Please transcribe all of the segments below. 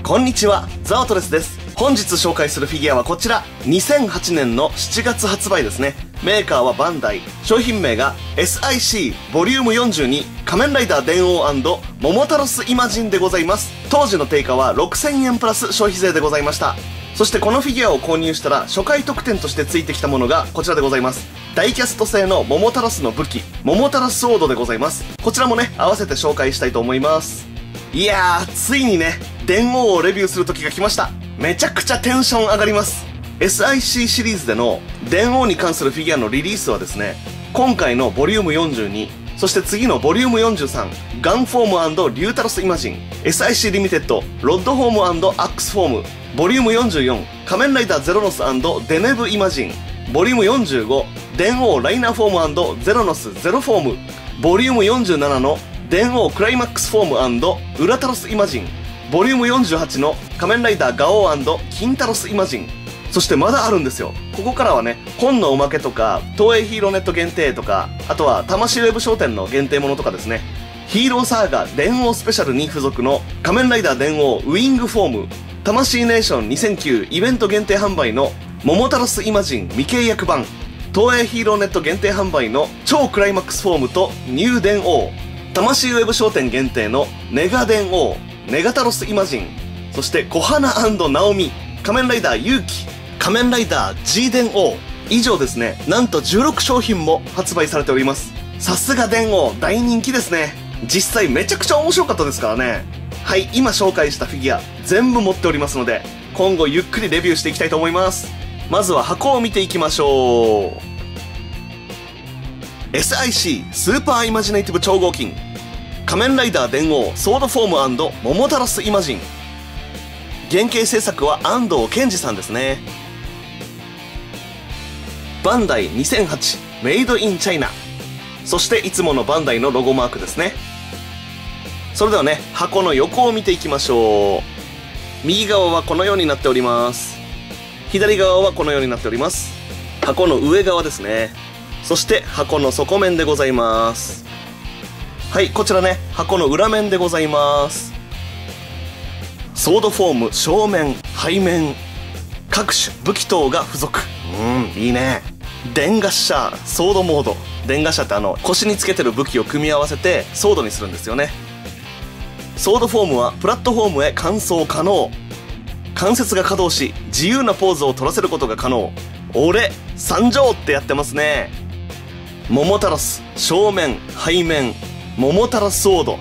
こんにちは、ザワトレスです。本日紹介するフィギュアはこちら。2008年の7月発売ですね。メーカーはバンダイ。商品名が SIC ボリューム42仮面ライダー電王&桃太郎スイマジンでございます。当時の定価は6000円プラス消費税でございました。そしてこのフィギュアを購入したら初回特典として付いてきたものがこちらでございます。ダイキャスト製の桃太郎スの武器、桃太郎スソードでございます。こちらもね、合わせて紹介したいと思います。いやー、ついにね、電王をレビューする時が来ました。めちゃくちゃテンション上がります。SIC シリーズでの電王に関するフィギュアのリリースはですね、今回のボリューム42、そして次のボリューム43、ガンフォーム&リュータロスイマジン、SIC リミテッド、ロッドフォーム&アックスフォーム、ボリューム44、仮面ライダーゼロノス&デネブイマジン、ボリューム45、電王ライナーフォーム&ゼロノスゼロフォーム、ボリューム47の電王クライマックスフォーム&ウラタロスイマジン、ボリューム48の仮面ライダーガオー&キンタロスイマジン。そしてまだあるんですよ。ここからはね、本のおまけとか、東映ヒーローネット限定とか、あとは魂ウェブ商店の限定ものとかですね。ヒーローサーガ電王スペシャルに付属の仮面ライダー電王ウィングフォーム、魂ネーション2009イベント限定販売の桃太郎スイマジン未契約版、東映ヒーローネット限定販売の超クライマックスフォームとニュー電王、魂ウェブ商店限定のネガ電王、ネガタロスイマジン、そして小花&ナオミ、仮面ライダーユウキ、仮面ライダー G 電王、以上ですね。なんと16商品も発売されております。さすが電王、大人気ですね。実際めちゃくちゃ面白かったですからね。はい、今紹介したフィギュア全部持っておりますので、今後ゆっくりレビューしていきたいと思います。まずは箱を見ていきましょう。 SIC スーパーイマジネイティブ超合金仮面ライダー電王ソードフォーム&桃太郎スイマジン。原型制作は安藤健二さんですね。バンダイ2008メイドインチャイナ。そしていつものバンダイのロゴマークですね。それではね、箱の横を見ていきましょう。右側はこのようになっております。左側はこのようになっております。箱の上側ですね。そして箱の底面でございます。はい、こちらね、箱の裏面でございます。ソードフォーム正面、背面、各種武器等が付属。いいね。電ガッシャー、ソードモード。電ガッシャーって腰につけてる武器を組み合わせてソードにするんですよね。ソードフォームはプラットフォームへ換装可能。関節が稼働し、自由なポーズを取らせることが可能。俺、参上ってやってますね。桃太郎ス、正面、背面、桃太郎ソード。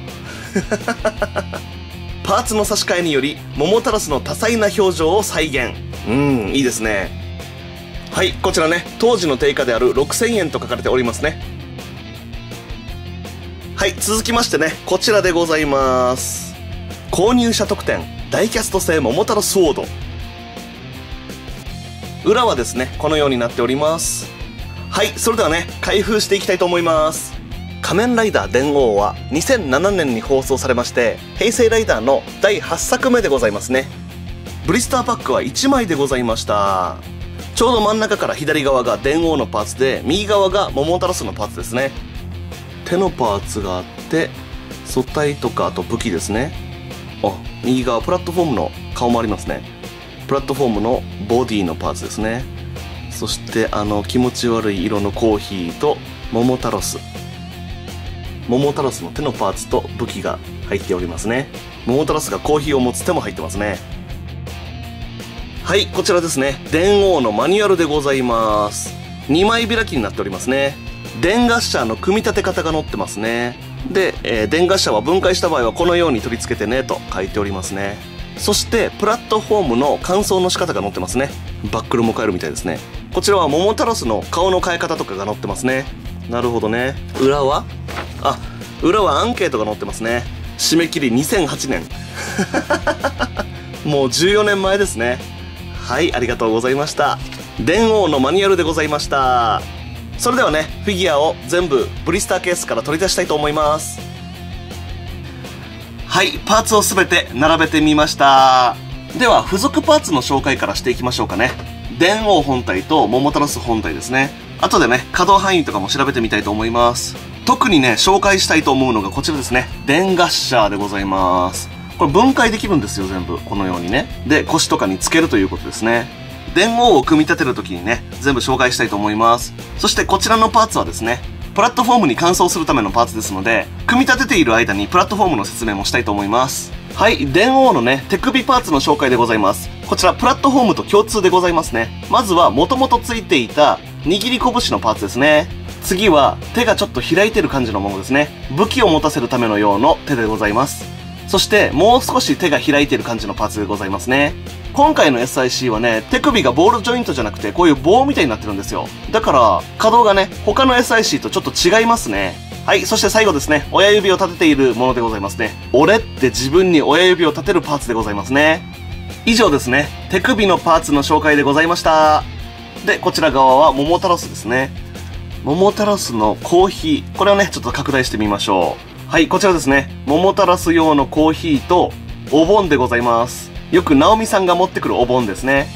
パーツの差し替えにより桃太郎の多彩な表情を再現。いいですね。はい、こちらね、当時の定価である6000円と書かれておりますね。はい、続きましてね、こちらでございます。購入者特典ダイキャスト製桃太郎ソード。裏はですね、このようになっております。はい、それではね、開封していきたいと思います。仮面ライダー電王は2007年に放送されまして、平成ライダーの第8作目でございますね。ブリスターパックは1枚でございました。ちょうど真ん中から左側が電王のパーツで、右側が桃太郎のパーツですね。手のパーツがあって、素体とかあと武器ですね。右側プラットフォームの顔もありますね。プラットフォームのボディのパーツですね。そして気持ち悪い色のコーヒーと桃太郎の手のパーツと武器が入っておりますね。桃太郎がコーヒーを持つ手も入ってますね。はい、こちらですね。電王のマニュアルでございます。2枚開きになっておりますね。電ガッシャーの組み立て方が載ってますね。で、電ガッシャーは分解した場合はこのように取り付けてねと書いておりますね。そしてプラットフォームの換装の仕方が載ってますね。バックルも変えるみたいですね。こちらは桃太郎の顔の変え方とかが載ってますね。なるほどね。裏はアンケートが載ってますね。締め切り2008年。もう14年前ですね。はい、ありがとうございました。電王のマニュアルでございました。それではね、フィギュアを全部ブリスターケースから取り出したいと思います。はい、パーツをすべて並べてみました。では付属パーツの紹介からしていきましょうかね。電王本体と桃太郎本体ですね。後でね、可動範囲とかも調べてみたいと思います。特にね、紹介したいと思うのがこちらですね。電ガッシャーでございます。これ分解できるんですよ、全部。このようにね。で、腰とかにつけるということですね。電王を組み立てるときにね、全部紹介したいと思います。そしてこちらのパーツはですね、プラットフォームに換装するためのパーツですので、組み立てている間にプラットフォームの説明もしたいと思います。はい、電王のね、手首パーツの紹介でございます。こちらプラットフォームと共通でございますね。まずは元々ついていた握り拳のパーツですね。次は手がちょっと開いてる感じのものですね。武器を持たせるための用の手でございます。そしてもう少し手が開いてる感じのパーツでございますね。今回の SIC はね、手首がボールジョイントじゃなくてこういう棒みたいになってるんですよ。だから可動がね、他の SIC とちょっと違いますね。はい、そして最後ですね、親指を立てているものでございますね。俺って自分に親指を立てるパーツでございますね。以上ですね、手首のパーツの紹介でございました。で、こちら側は桃太郎ですね。桃太郎のコーヒー。これをね、ちょっと拡大してみましょう。はい、こちらですね。桃太郎用のコーヒーとお盆でございます。よく直美さんが持ってくるお盆ですね。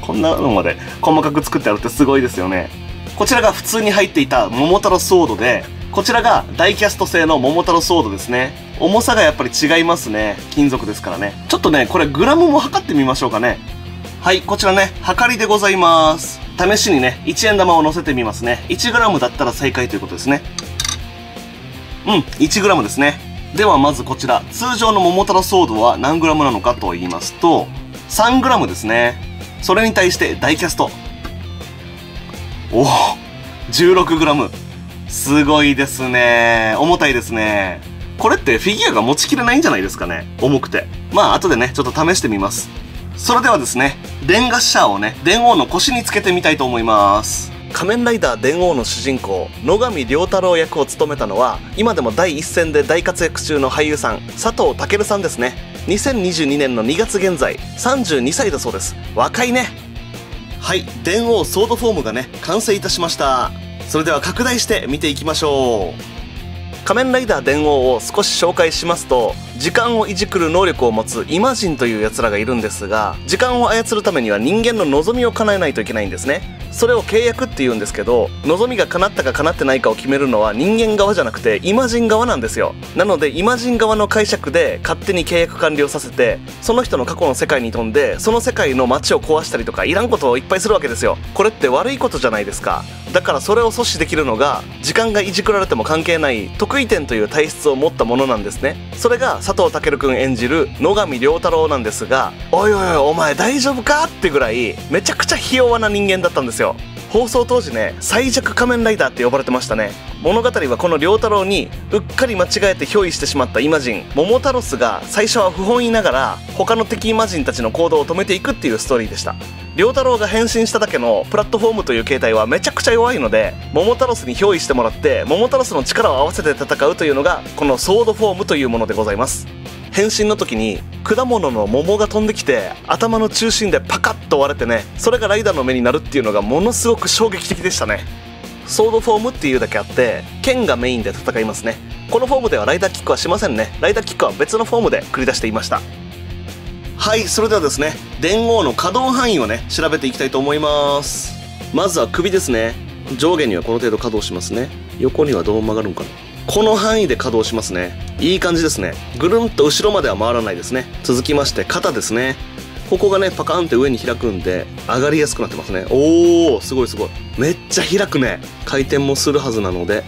こんなのまで細かく作ってあるってすごいですよね。こちらが普通に入っていた桃太郎ソードで、こちらがダイキャスト製の桃太郎ソードですね。重さがやっぱり違いますね。金属ですからね。ちょっとね、これグラムも測ってみましょうかね。はい、こちらね、測りでございます。試しにね、1円玉を乗せてみますね。1g だったら正解ということですね。1g ですね。ではまずこちら、通常の桃太郎ソードは何 g なのかと言いますと、3g ですね。それに対してダイキャスト。おお、16g。すごいですね。重たいですね。これってフィギュアが持ちきれないんじゃないですかね。重くて。まあ後でね、ちょっと試してみます。それではですね、電ガッシャーをね、電王の腰につけてみたいと思います。仮面ライダー電王の主人公、野上良太郎役を務めたのは、今でも第一線で大活躍中の俳優さん、佐藤健さんですね。2022年の2月現在、32歳だそうです。若いね。はい、電王ソードフォームがね、完成いたしました。それでは拡大して見ていきましょう。仮面ライダー電王を少し紹介しますと、時間をいじくる能力を持つイマジンという奴らがいるんですが、時間を操るためには人間の望みを叶えないといけないんですね。それを契約って言うんですけど、望みが叶ったか叶ってないかを決めるのは人間側じゃなくてイマジン側なんですよ。なのでイマジン側の解釈で勝手に契約完了させて、その人の過去の世界に飛んで、その世界の街を壊したりとかいらんことをいっぱいするわけですよ。これって悪いことじゃないですか。だからそれを阻止できるのが、時間がいじくられても関係ない得意点という体質を持ったものなんですね。それが佐藤健くん演じる野上良太郎なんですが、おいおいおいお前大丈夫かってぐらいめちゃくちゃひ弱な人間だったんですよ。放送当時ね、最弱仮面ライダーって呼ばれてましたね。物語はこの良太郎にうっかり間違えて憑依してしまったイマジン、桃太郎が最初は不本意ながら他の敵イマジンたちの行動を止めていくっていうストーリーでした。良太郎が変身しただけのプラットフォームという形態はめちゃくちゃ弱いので、桃太郎に憑依してもらって桃太郎の力を合わせて戦うというのがこのソードフォームというものでございます。変身の時に果物の桃が飛んできて頭の中心でパカッと割れてね、それがライダーの目になるっていうのがものすごく衝撃的でしたね。ソードフォームっていうだけあって剣がメインで戦いますね。このフォームではライダーキックはしませんね。ライダーキックは別のフォームで繰り出していました。はい、それではですね、電王の可動範囲をね調べていきたいと思います。まずは首ですね。上下にはこの程度可動しますね。横にはどう曲がるんかな。この範囲で可動しますね。いい感じですね。ぐるんと後ろまでは回らないですね。続きまして肩ですね。ここがねパカーンって上に開くんで上がりやすくなってますね。おー、すごいすごい。めっちゃ開くね。回転もするはずなので、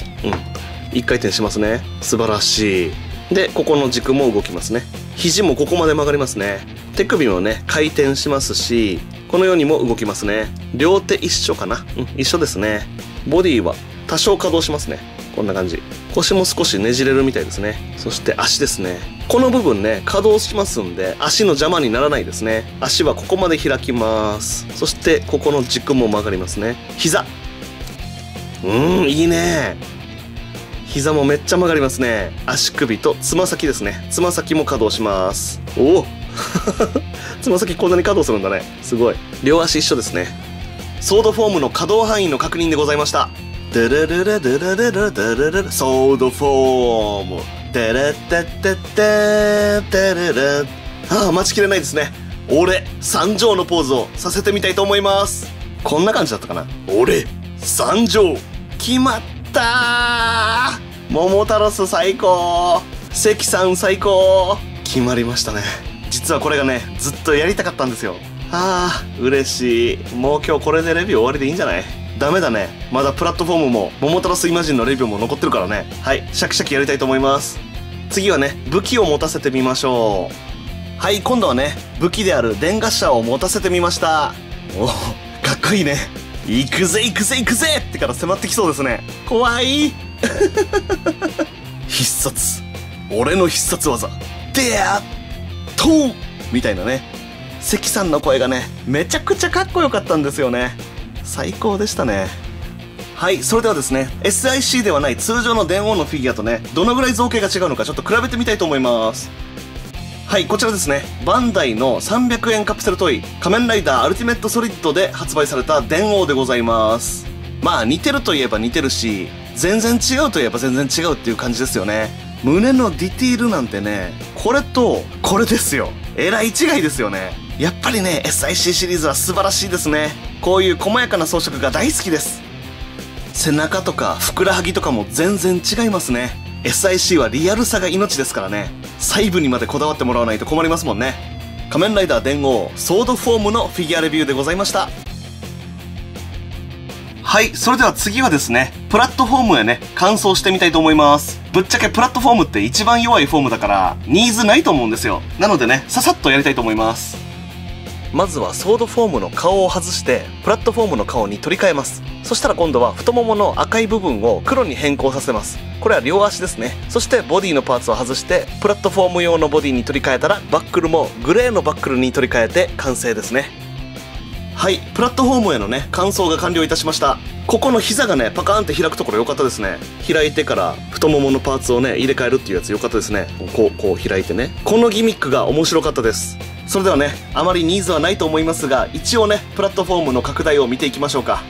1回転しますね。素晴らしい。でここの軸も動きますね。肘もここまで曲がりますね。手首もね回転しますし、このようにも動きますね。両手一緒かな。一緒ですね。ボディは多少可動しますね。こんな感じ。腰も少しねじれるみたいですね。そして足ですね。この部分ね可動しますんで足の邪魔にならないですね。足はここまで開きます。そしてここの軸も曲がりますね。膝、いいね。膝もめっちゃ曲がりますね。足首とつま先ですね。つま先も可動します。おおつま先こんなに可動するんだね。すごい。両足一緒ですね。ソードフォームの可動範囲の確認でございました。ドゥルルルドゥルルルドゥルルルソードフォームテレテテテテレレ。待ちきれないですね。俺参上のポーズをさせてみたいと思います。こんな感じだったかな。俺参上。決まったー。桃太郎最高。関さん最高。決まりましたね。実はこれがね、ずっとやりたかったんですよ。嬉しい。もう今日これでレビュー終わりでいいんじゃない？ダメだね。まだプラットフォームも桃太郎スイマジンのレビューも残ってるからね。はい、シャキシャキやりたいと思います。次はね、武器を持たせてみましょう。はい、今度はね、武器である電ガッシャーを持たせてみました。お、かっこいいね。行くぜ行くぜ行くぜってから迫ってきそうですね。怖い必殺。俺の必殺技。でやっとーみたいなね。関さんの声がね、めちゃくちゃかっこよかったんですよね。最高でしたね。はい、それではですね、SIC ではない通常の電王のフィギュアとね、どのぐらい造形が違うのかちょっと比べてみたいと思います。はい、こちらですね、バンダイの300円カプセルトイ、仮面ライダーアルティメットソリッドで発売された電王でございます。まあ似てるといえば似てるし、全然違うといえば全然違うっていう感じですよね。胸のディティールなんてね、これとこれですよ。えらい違いですよね。やっぱりね、SIC シリーズは素晴らしいですね。こういう細やかな装飾が大好きです。背中とかふくらはぎとかも全然違いますね。SIC はリアルさが命ですからね。細部にまでこだわってもらわないと困りますもんね。仮面ライダー電王ソードフォームのフィギュアレビューでございました。はい、それでは次はですね、プラットフォームへね、乾燥してみたいと思います。ぶっちゃけプラットフォームって一番弱いフォームだからニーズないと思うんですよ。なのでね、ささっとやりたいと思います。まずはソードフォームの顔を外してプラットフォームの顔に取り替えます。そしたら今度は太ももの赤い部分を黒に変更させます。これは両足ですね。そしてボディのパーツを外してプラットフォーム用のボディに取り替えたら、バックルもグレーのバックルに取り替えて完成ですね。はい、プラットフォームへのね、乾燥が完了いたしました。ここの膝がね、パカーンって開くところ良かったですね。開いてから太もものパーツをね、入れ替えるっていうやつ良かったですね。こう開いてね。このギミックが面白かったです。それではね、あまりニーズはないと思いますが、一応ね、プラットフォームの拡大を見ていきましょうか。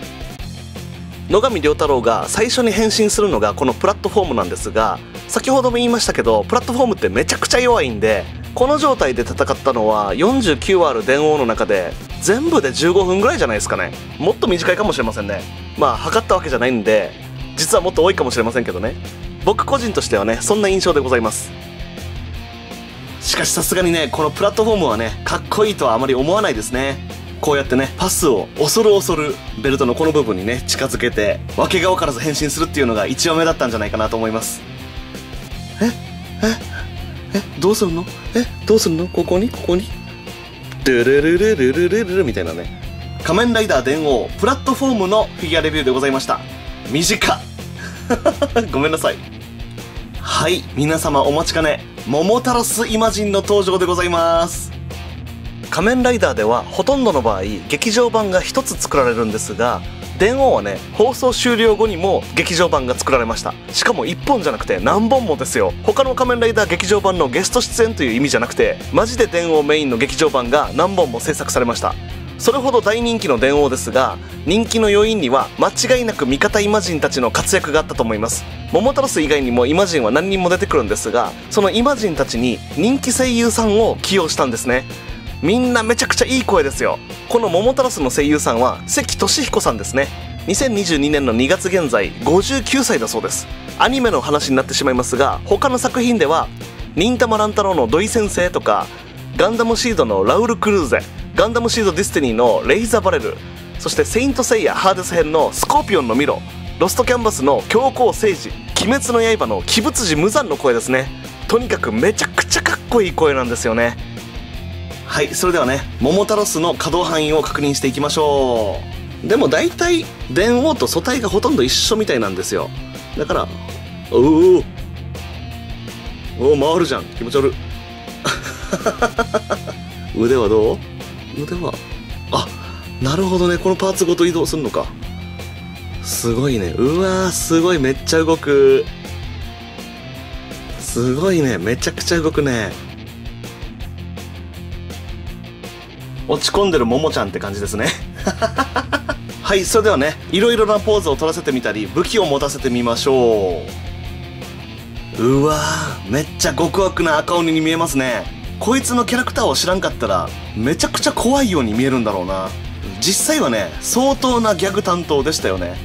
野上良太郎が最初に変身するのがこのプラットフォームなんですが、先ほども言いましたけど、プラットフォームってめちゃくちゃ弱いんで、この状態で戦ったのは49ある電王の中で全部で15分ぐらいじゃないですかね。もっと短いかもしれませんね。まあ測ったわけじゃないんで、実はもっと多いかもしれませんけどね。僕個人としてはね、そんな印象でございます。しかしさすがにね、このプラットフォームはね、かっこいいとはあまり思わないですね。こうやってね、パスを恐る恐るベルトのこの部分にね、近づけて訳が分からず変身するっていうのが一話目だったんじゃないかなと思います。どうするの？どうするの？ここにルルルルルルルルルみたいなね。仮面ライダー電王プラットフォームのフィギュアレビューでございました。短っごめんなさい。はい、皆様お待ちかね、桃太郎スイマジンの登場でございます。仮面ライダーではほとんどの場合劇場版が1つ作られるんですが、電王はね、放送終了後にも劇場版が作られました。しかも1本じゃなくて何本もですよ。他の仮面ライダー劇場版のゲスト出演という意味じゃなくて、マジで電王メインの劇場版が何本も制作されました。それほど大人気の電王ですが、人気の要因には間違いなく味方イマジンたちの活躍があったと思います。桃太郎ス以外にもイマジンは何人も出てくるんですが、そのイマジンたちに人気声優さんを起用したんですね。みんなめちゃくちゃいい声ですよ。この桃太郎の声優さんは関俊彦さんですね。2022年の2月現在59歳だそうです。アニメの話になってしまいますが、他の作品では忍たま乱太郎の土井先生とか、ガンダムシードのラウル・クルーゼ、ガンダムシードディスティニーのレイザ・バレル、そしてセイントセイヤハーデス編のスコーピオンのミロ、ロストキャンバスの教皇聖治、鬼滅の刃の鬼仏寺無惨の声ですね。とにかくめちゃくちゃかっこいい声なんですよね。はい、それではね、桃太郎の可動範囲を確認していきましょう。でも大体電王と素体がほとんど一緒みたいなんですよ。だからお回るじゃん、気持ち悪い腕はどう？腕はなるほどね、このパーツごと移動するのか。すごいね。うわー、すごい、めっちゃ動く。すごいね、めちゃくちゃ動くね。落ち込んでるももちゃんって感じですねはい、それではね、いろいろなポーズを取らせてみたり武器を持たせてみましょう。うわー、めっちゃ極悪な赤鬼に見えますね。こいつのキャラクターを知らんかったらめちゃくちゃ怖いように見えるんだろうな。実際はね、相当なギャグ担当でしたよね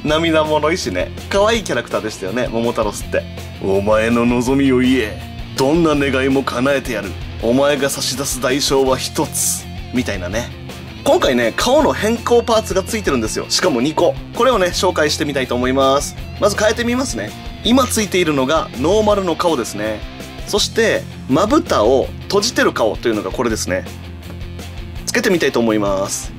涙もろいしね、可愛いキャラクターでしたよね、桃太郎って。お前の望みを言え、どんな願いも叶えてやる。お前が差し出す代償は一つ。みたいなね。今回ね、顔の変更パーツがついてるんですよ。しかも2個。これをね、紹介してみたいと思います。まず変えてみますね。今ついているのがノーマルの顔ですね。そして、まぶたを閉じてる顔というのがこれですね。つけてみたいと思います。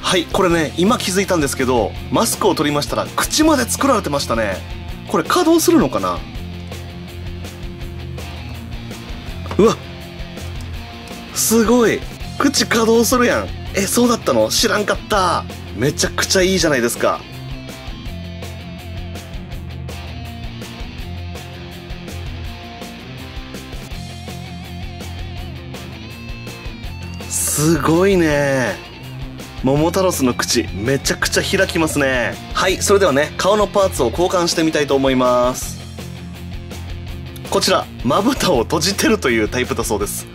はい、これね、今気づいたんですけど、マスクを取りましたら口まで作られてましたね。これ稼働するのかな？うわ、すごい。口稼働するやん。そうだったの？知らんかった。めちゃくちゃいいじゃないですか。すごいね。桃太郎の口、めちゃくちゃ開きますね。はい、それではね、顔のパーツを交換してみたいと思います。こちら、まぶたを閉じてるというタイプだそうです。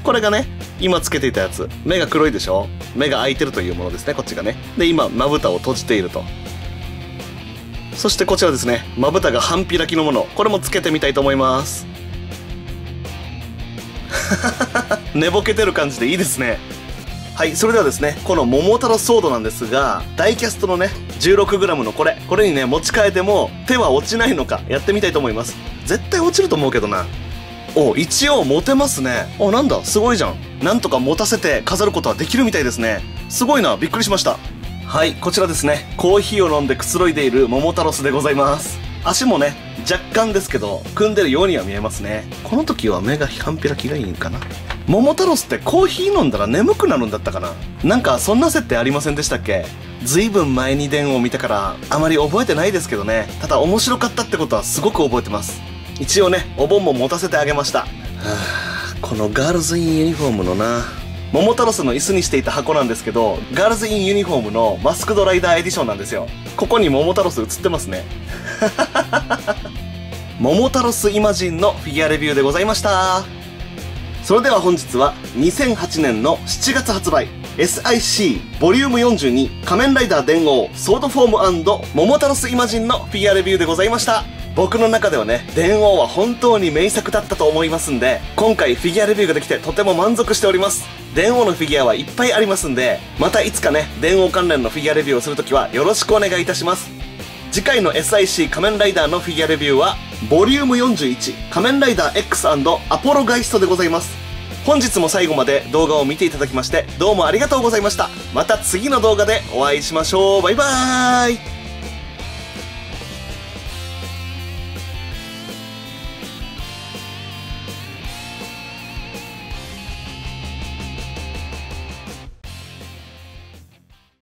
これがね、今つけていたやつ。目が黒いでしょ？目が開いてるというものですね、こっちがね。で、今、まぶたを閉じていると。そしてこちらですね、まぶたが半開きのもの。これもつけてみたいと思います。寝ぼけてる感じでいいですね。はい、それではですね、この桃太郎ソードなんですが、ダイキャストのね、16g のこれにね、持ち替えても手は落ちないのか、やってみたいと思います。絶対落ちると思うけどな。一応持てますね。なんだ、すごいじゃん。なんとか持たせて飾ることはできるみたいですね。すごいな、びっくりしました。はい、こちらですね、コーヒーを飲んでくつろいでいる桃太郎でございます。足もね、若干ですけど、組んでるようには見えますね。この時は目が半開きがいいんかな。桃太郎ってコーヒー飲んだら眠くなるんだったかな。なんかそんな設定ありませんでしたっけ？ずいぶん前に電話を見たからあまり覚えてないですけどね。ただ面白かったってことはすごく覚えてます。一応ね、お盆も持たせてあげました。このガールズインユニフォームのな、桃太郎の椅子にしていた箱なんですけど、ガールズインユニフォームのマスクドライダーエディションなんですよ。ここに桃太郎映ってますね。桃太郎イマジンのフィギュアレビューでございました。それでは本日は2008年の7月発売 SIC ボリューム42仮面ライダー電王ソードフォーム&桃太郎イマジンのフィギュアレビューでございました。僕の中ではね、電王は本当に名作だったと思いますんで、今回フィギュアレビューができてとても満足しております。電王のフィギュアはいっぱいありますんで、またいつかね、電王関連のフィギュアレビューをするときはよろしくお願いいたします。次回の SIC 仮面ライダーのフィギュアレビューはボリューム41仮面ライダー X& アポロガイストでございます。本日も最後まで動画を見ていただきましてどうもありがとうございました。また次の動画でお会いしましょう。バイバーイ。